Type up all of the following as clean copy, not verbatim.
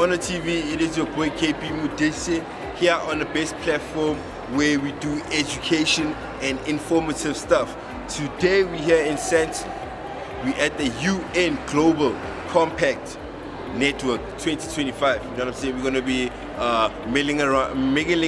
Honor TV. It is your boy KP Mudese here on the best platform where we do education and informative stuff. Today we're here in Sandton. We're at the UN Global Compact Network 2025. You know what I'm saying? We're going to be mingling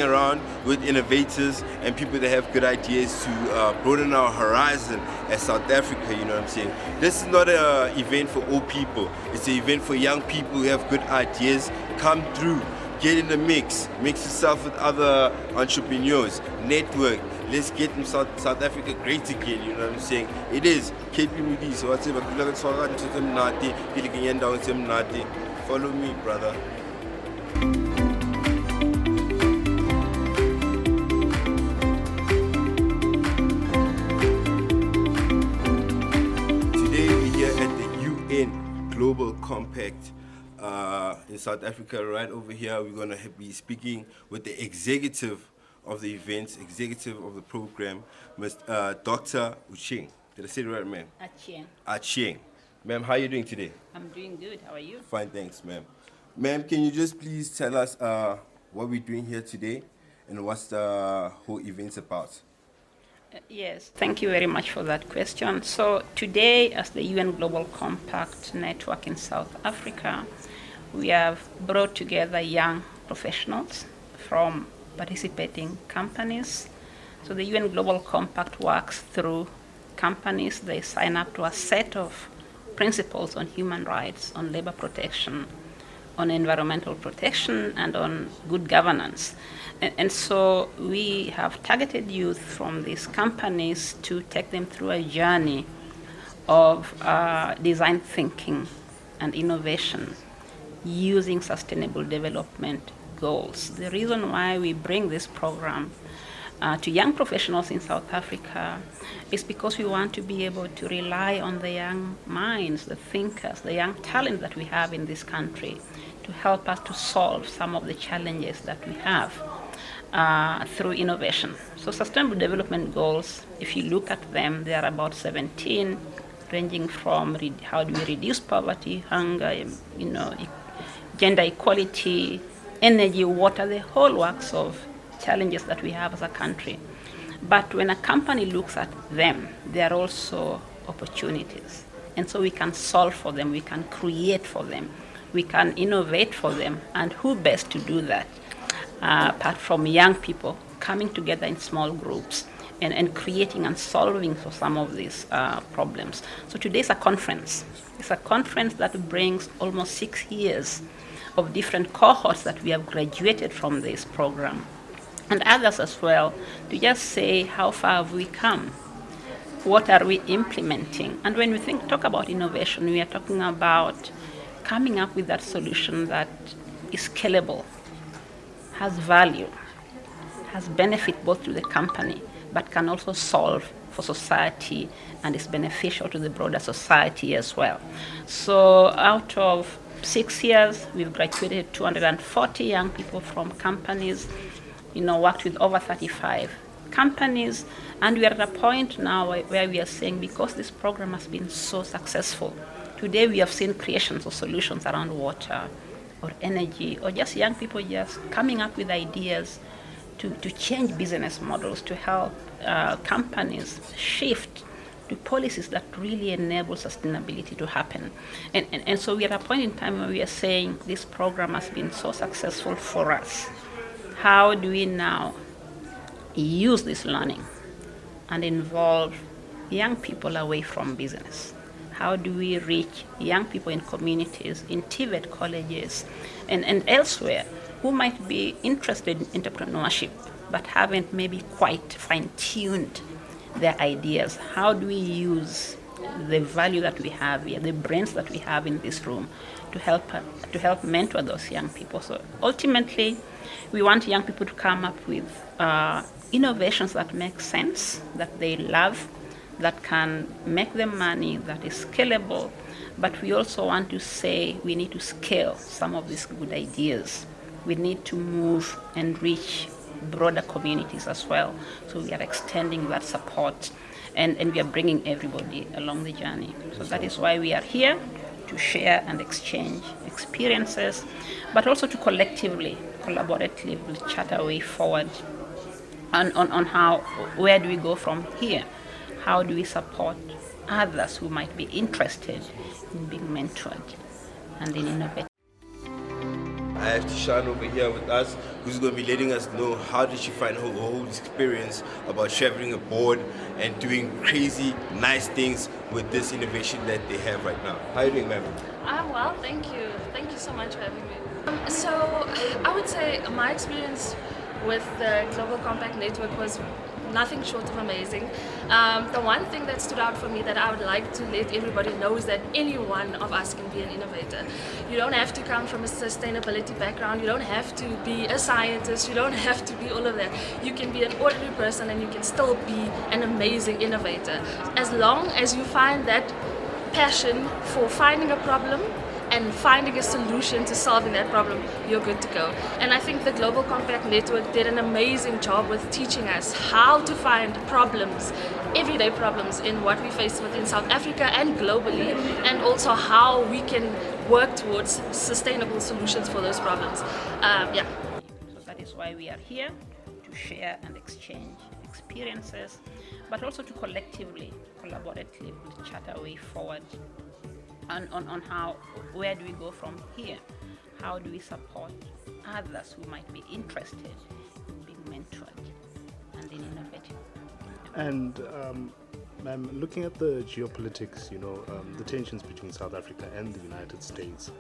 around with innovators and people that have good ideas to broaden our horizon as South Africa. You know what I'm saying? This is not an event for old people. It's an event for young people who have good ideas. Come through, get in the mix yourself with other entrepreneurs, network. Let's get in South Africa great again, you know what I'm saying? It is KP Mudese, whatever. Follow me, brother. Today we're here at the UN Global Compact in South Africa. Right over here, we're going to be speaking with the executive of the event, executive of the program, Dr. Achieng. Did I say it right, ma'am? Achieng. Achieng. Ma'am, how are you doing today? I'm doing good. How are you? Fine, thanks, ma'am. Ma'am, can you just please tell us what we're doing here today and what's the whole event about? Yes, thank you very much for that question. So today, as the UN Global Compact Network in South Africa, we have brought together young professionals from participating companies. So the UN Global Compact works through companies. They sign up to a set of principles on human rights, on labor protection, on environmental protection, and on good governance. And so we have targeted youth from these companies to take them through a journey of design thinking and innovation using sustainable development goals. The reason why we bring this program to young professionals in South Africa is because we want to be able to rely on the young minds, the thinkers, the young talent that we have in this country to help us to solve some of the challenges that we have through innovation. So sustainable development goals, if you look at them, they are about 17, ranging from how do we reduce poverty, hunger, gender equality, energy, water, the whole works of challenges that we have as a country. But when a company looks at them, they are also opportunities. And so we can solve for them, we can create for them, we can innovate for them. And who best to do that, apart from young people coming together in small groups and creating and solving for some of these problems. So today's a conference. It's a conference that brings almost 6 years of different cohorts that we have graduated from this program, and others as well, to just say how far have we come, what are we implementing. And when we talk about innovation, we are talking about coming up with that solution that is scalable, has value, has benefit both to the company, but can also solve for society and is beneficial to the broader society as well. So out of 6 years, we've graduated 240 young people from companies, worked with over 35 companies, and we are at a point now where we are saying, because this program has been so successful, today we have seen creations of solutions around water or energy, or just young people just coming up with ideas to change business models, to help companies shift to policies that really enable sustainability to happen. And so we are at a point in time where we are saying this program has been so successful for us. How do we now use this learning and involve young people away from business? How do we reach young people in communities, in TVET colleges, and elsewhere who might be interested in entrepreneurship but haven't maybe quite fine-tuned their ideas? How do we use the value that we have here, the brains that we have in this room, to help mentor those young people? So ultimately, we want young people to come up with innovations that make sense, that they love, that can make them money, that is scalable. But we also want to say we need to scale some of these good ideas. We need to move and reach broader communities as well. So we are extending that support and we are bringing everybody along the journey. So that is why we are here, to share and exchange experiences, but also to collectively, collaboratively chart a way forward on where do we go from here? How do we support others who might be interested in being mentored and in innovating? I have Tishan over here with us, who's going to be letting us know how did she find her whole experience about traveling abroad and doing crazy, nice things with this innovation that they have right now. How are you doing, ma'am? I'm well, thank you. Thank you so much for having me. So I would say my experience with the Global Compact Network was nothing short of amazing. The one thing that stood out for me that I would like to let everybody know is that any one of us can be an innovator. You don't have to come from a sustainability background, you don't have to be a scientist, you don't have to be all of that. You can be an ordinary person and you can still be an amazing innovator. As long as you find that passion for finding a problem and finding a solution to solving that problem, you're good to go. And I think the Global Compact Network did an amazing job with teaching us how to find problems, everyday problems in what we face within South Africa and globally, and also how we can work towards sustainable solutions for those problems. Yeah. So that is why we are here, to share and exchange experiences, but also to collectively, collaboratively chart a way forward on where do we go from here? How do we support others who might be interested in being mentored and in innovating? And ma'am, looking at the geopolitics, the tensions between South Africa and the United States,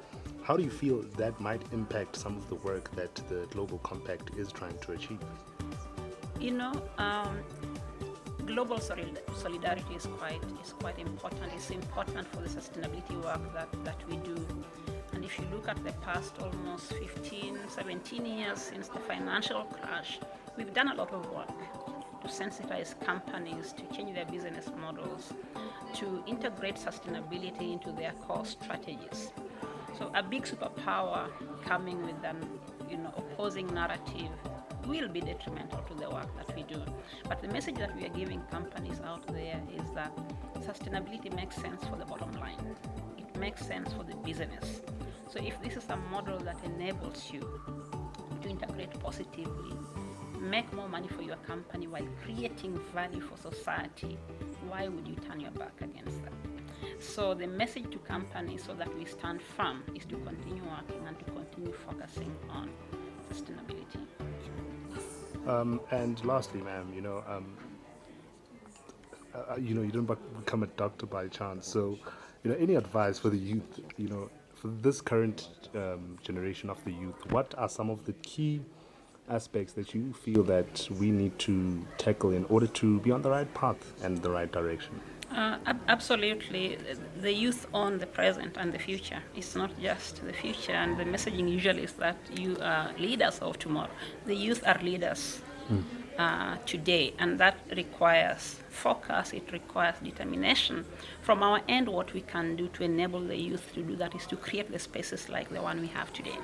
how do you feel that might impact some of the work that the Global Compact is trying to achieve? Global solidarity is quite important. It's important for the sustainability work that we do. And if you look at the past almost 15, 17 years since the financial crash, we've done a lot of work to sensitize companies, to change their business models, to integrate sustainability into their core strategies. So a big superpower coming with an opposing narrative will be detrimental to the work that we do. But the message that we are giving companies out there is that sustainability makes sense for the bottom line. It makes sense for the business. So if this is a model that enables you to integrate positively, make more money for your company while creating value for society, why would you turn your back against that? So the message to companies, so that we stand firm, is to continue working and to continue focusing on sustainability. And lastly, ma'am, you don't become a doctor by chance. So, any advice for the youth, for this current generation of the youth, what are some of the key aspects that you feel that we need to tackle in order to be on the right path and the right direction? Absolutely. The youth own the present and the future. It's not just the future, and the messaging usually is that you are leaders of tomorrow. The youth are leaders today, and that requires focus, it requires determination. From our end, what we can do to enable the youth to do that is to create the spaces like the one we have today.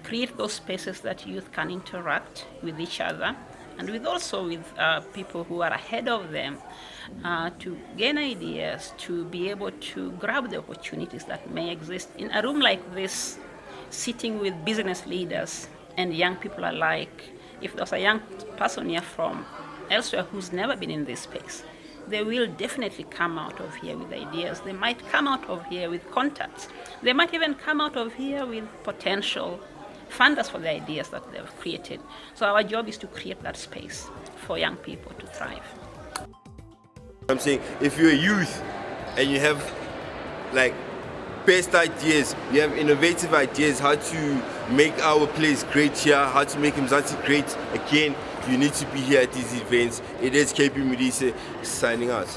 Create those spaces that youth can interact with each other and with people who are ahead of them, to gain ideas, to be able to grab the opportunities that may exist in a room like this, sitting with business leaders and young people alike. If there's a young person here from elsewhere who's never been in this space, they will definitely come out of here with ideas. They might come out of here with contacts. They might even come out of here with potential funders for the ideas that they've created. So our job is to create that space for young people to thrive. I'm saying, if you're a youth and you have best ideas, you have innovative ideas, how to make our place great here, how to make Mzansi great again, you need to be here at these events. It is KP Medise signing out.